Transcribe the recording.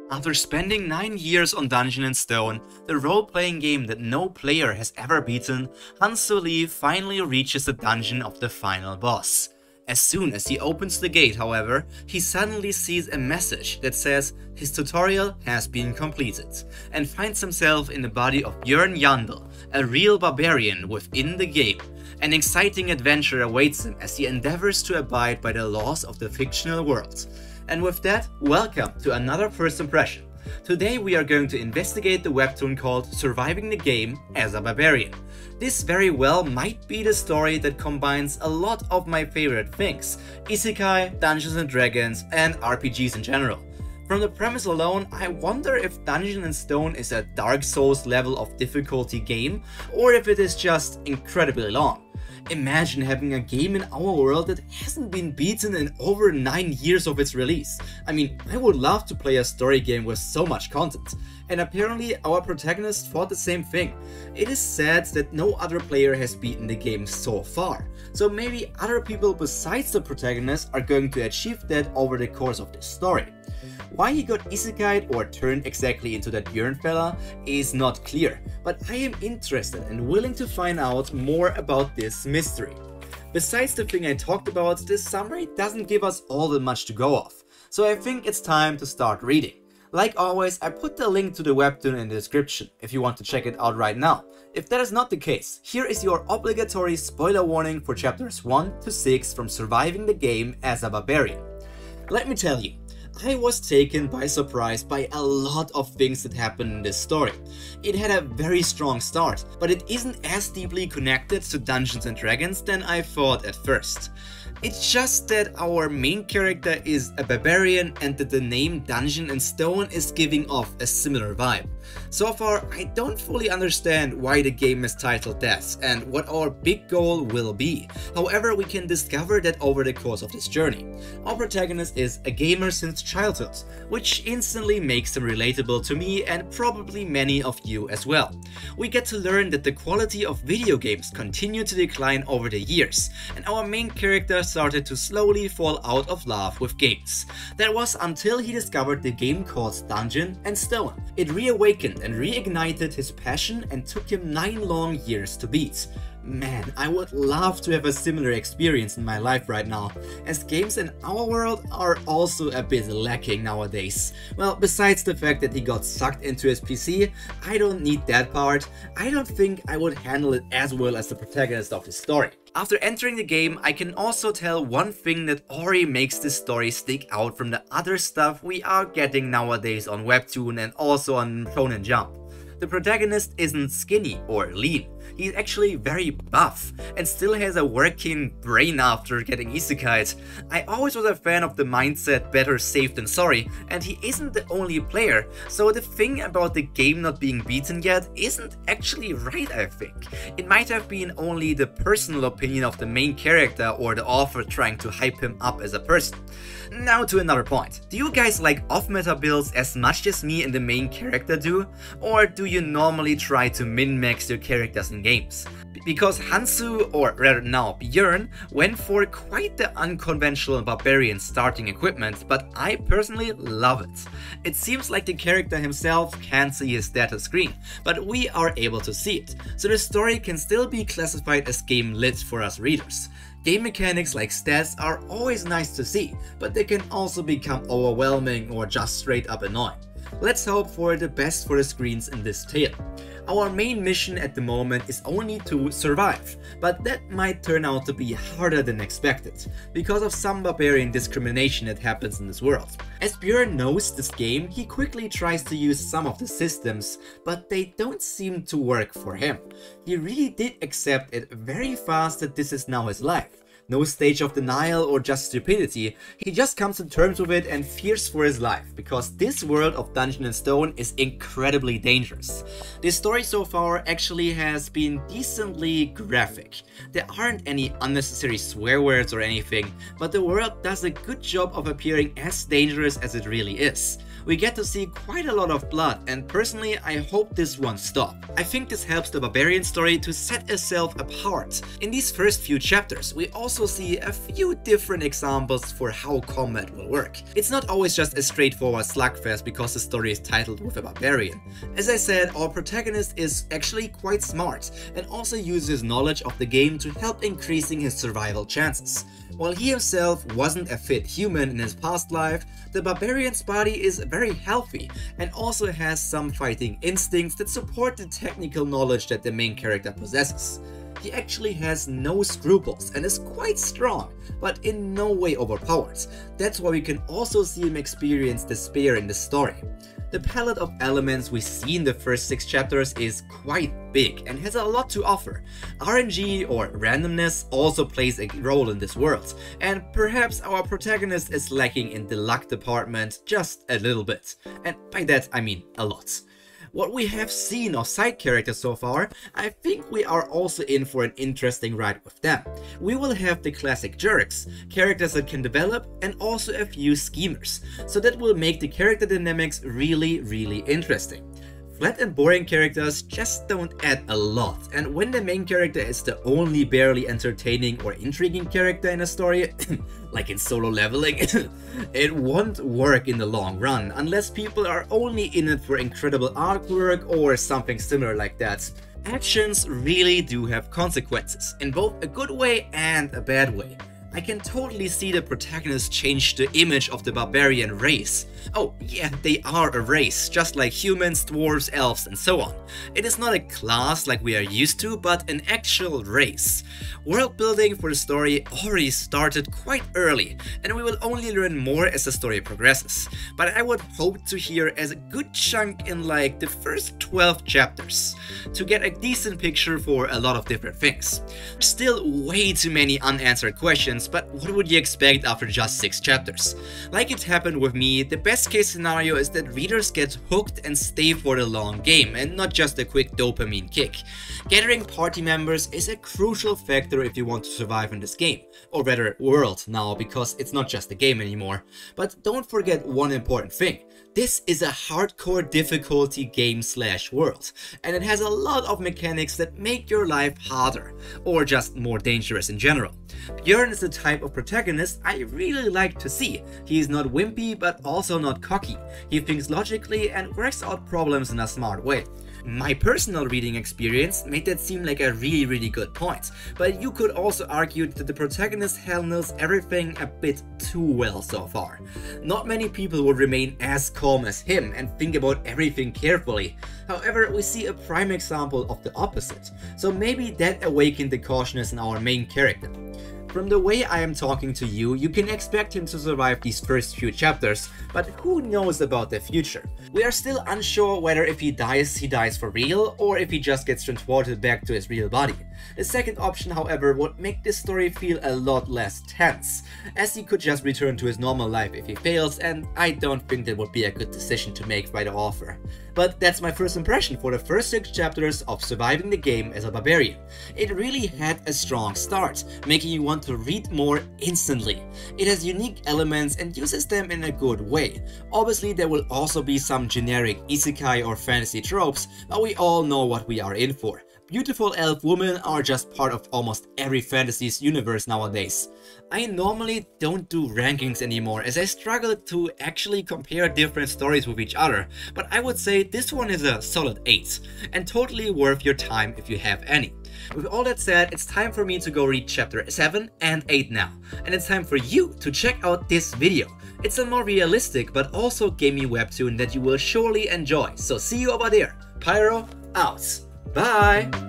After spending 9 years on Dungeon & Stone, the role-playing game that no player has ever beaten, Hansu Lee finally reaches the dungeon of the final boss. As soon as he opens the gate, however, he suddenly sees a message that says his tutorial has been completed, and finds himself in the body of Bjorn Yandel, a real barbarian within the game. An exciting adventure awaits him as he endeavors to abide by the laws of the fictional world. And with that, welcome to another first impression. Today we are going to investigate the webtoon called Surviving the Game as a Barbarian. This very well might be the story that combines a lot of my favorite things: Isekai, Dungeons & Dragons, and RPGs in general. From the premise alone, I wonder if Dungeon & Stone is a Dark Souls level of difficulty game, or if it is just incredibly long. Imagine having a game in our world that hasn't been beaten in over 9 years of its release. I mean, I would love to play a story game with so much content. And apparently our protagonist thought the same thing. It is sad that no other player has beaten the game so far. So maybe other people besides the protagonist are going to achieve that over the course of this story. Why he got isekai'd or turned exactly into that Bjorn fella is not clear, but I am interested and willing to find out more about this mystery. Besides the thing I talked about, this summary doesn't give us all that much to go off, so I think it's time to start reading. Like always, I put the link to the webtoon in the description if you want to check it out right now. If that is not the case, here is your obligatory spoiler warning for chapters 1 to 6 from Surviving the Game as a Barbarian. Let me tell you, I was taken by surprise by a lot of things that happened in this story. It had a very strong start, but it isn't as deeply connected to Dungeons & Dragons than I thought at first. It's just that our main character is a barbarian and that the name Dungeon & Stone is giving off a similar vibe. So far, I don't fully understand why the game is titled that and what our big goal will be. However, we can discover that over the course of this journey. Our protagonist is a gamer since childhood, which instantly makes him relatable to me and probably many of you as well. We get to learn that the quality of video games continued to decline over the years, and our main character started to slowly fall out of love with games. That was until he discovered the game called Dungeon & Stone. It reawakened and reignited his passion and took him 9 long years to beat. Man, I would love to have a similar experience in my life right now, as games in our world are also a bit lacking nowadays. Well, besides the fact that he got sucked into his PC, I don't need that part. I don't think I would handle it as well as the protagonist of the story. After entering the game, I can also tell one thing that already makes this story stick out from the other stuff we are getting nowadays on Webtoon and also on Shonen Jump. The protagonist isn't skinny or lean. He's actually very buff and still has a working brain after getting isekai'd. I always was a fan of the mindset better safe than sorry, and he isn't the only player, so the thing about the game not being beaten yet isn't actually right, I think. It might have been only the personal opinion of the main character or the author trying to hype him up as a person. Now to another point. Do you guys like off-meta builds as much as me and the main character do? Or do you normally try to min-max your characters in games? Because Hansu, or rather now Bjorn, went for quite the unconventional barbarian starting equipment, but I personally love it. It seems like the character himself can't see his status screen, but we are able to see it, so the story can still be classified as game lit for us readers. Game mechanics like stats are always nice to see, but they can also become overwhelming or just straight up annoying. Let's hope for the best for the screens in this tale. Our main mission at the moment is only to survive, but that might turn out to be harder than expected, because of some barbarian discrimination that happens in this world. As Bjorn knows this game, he quickly tries to use some of the systems, but they don't seem to work for him. He really did accept it very fast that this is now his life. No stage of denial or just stupidity, he just comes to terms with it and fears for his life, because this world of Dungeon & Stone is incredibly dangerous. This story so far actually has been decently graphic. There aren't any unnecessary swear words or anything, but the world does a good job of appearing as dangerous as it really is. We get to see quite a lot of blood, and personally I hope this won't stop. I think this helps the Barbarian story to set itself apart. In these first few chapters we also see a few different examples for how combat will work. It's not always just a straightforward slugfest because the story is titled with a barbarian. As I said, our protagonist is actually quite smart and also uses knowledge of the game to help increasing his survival chances. While he himself wasn't a fit human in his past life, the barbarian's body is very healthy and also has some fighting instincts that support the technical knowledge that the main character possesses. He actually has no scruples and is quite strong, but in no way overpowered. That's why we can also see him experience despair in the story. The palette of elements we see in the first 6 chapters is quite big and has a lot to offer. RNG or randomness also plays a role in this world, and perhaps our protagonist is lacking in the luck department just a little bit, and by that I mean a lot. What we have seen of side characters so far, I think we are also in for an interesting ride with them. We will have the classic jerks, characters that can develop, and also a few schemers, so that will make the character dynamics really interesting. Flat and boring characters just don't add a lot, and when the main character is the only barely entertaining or intriguing character in a story, like in Solo Leveling, it won't work in the long run unless people are only in it for incredible artwork or something similar like that. Actions really do have consequences, in both a good way and a bad way. I can totally see the protagonist change the image of the barbarian race. Oh yeah, they are a race, just like humans, dwarves, elves and so on. It is not a class like we are used to, but an actual race. World building for the story already started quite early, and we will only learn more as the story progresses. But I would hope to hear as a good chunk in like the first 12 chapters, to get a decent picture for a lot of different things. Still way too many unanswered questions, but what would you expect after just 6 chapters? Like it happened with me, the best case scenario is that readers get hooked and stay for the long game and not just a quick dopamine kick. Gathering party members is a crucial factor if you want to survive in this game, or rather world now, because it's not just a game anymore. But don't forget one important thing. This is a hardcore difficulty game / world, and it has a lot of mechanics that make your life harder, or just more dangerous in general. Bjorn is the type of protagonist I really like to see. He is not wimpy but also not cocky. He thinks logically and works out problems in a smart way. My personal reading experience made that seem like a really good point, but you could also argue that the protagonist handles everything a bit too well so far. Not many people would remain as calm as him and think about everything carefully. However, we see a prime example of the opposite, so maybe that awakened the cautiousness in our main character. From the way I am talking to you, you can expect him to survive these first few chapters, but who knows about the future? We are still unsure whether if he dies for real, or if he just gets transported back to his real body. The second option, however, would make this story feel a lot less tense, as he could just return to his normal life if he fails, and I don't think that would be a good decision to make by the author. But that's my first impression for the first 6 chapters of surviving the game as a barbarian. It really had a strong start, making you want to read more instantly. It has unique elements and uses them in a good way. Obviously there will also be some generic isekai or fantasy tropes, but we all know what we are in for. Beautiful elf women are just part of almost every fantasy's universe nowadays. I normally don't do rankings anymore as I struggle to actually compare different stories with each other, but I would say this one is a solid 8 and totally worth your time if you have any. With all that said, it's time for me to go read chapter 7 and 8 now, and it's time for you to check out this video. It's a more realistic but also gamey webtoon that you will surely enjoy, so see you over there. Pyro out. Bye!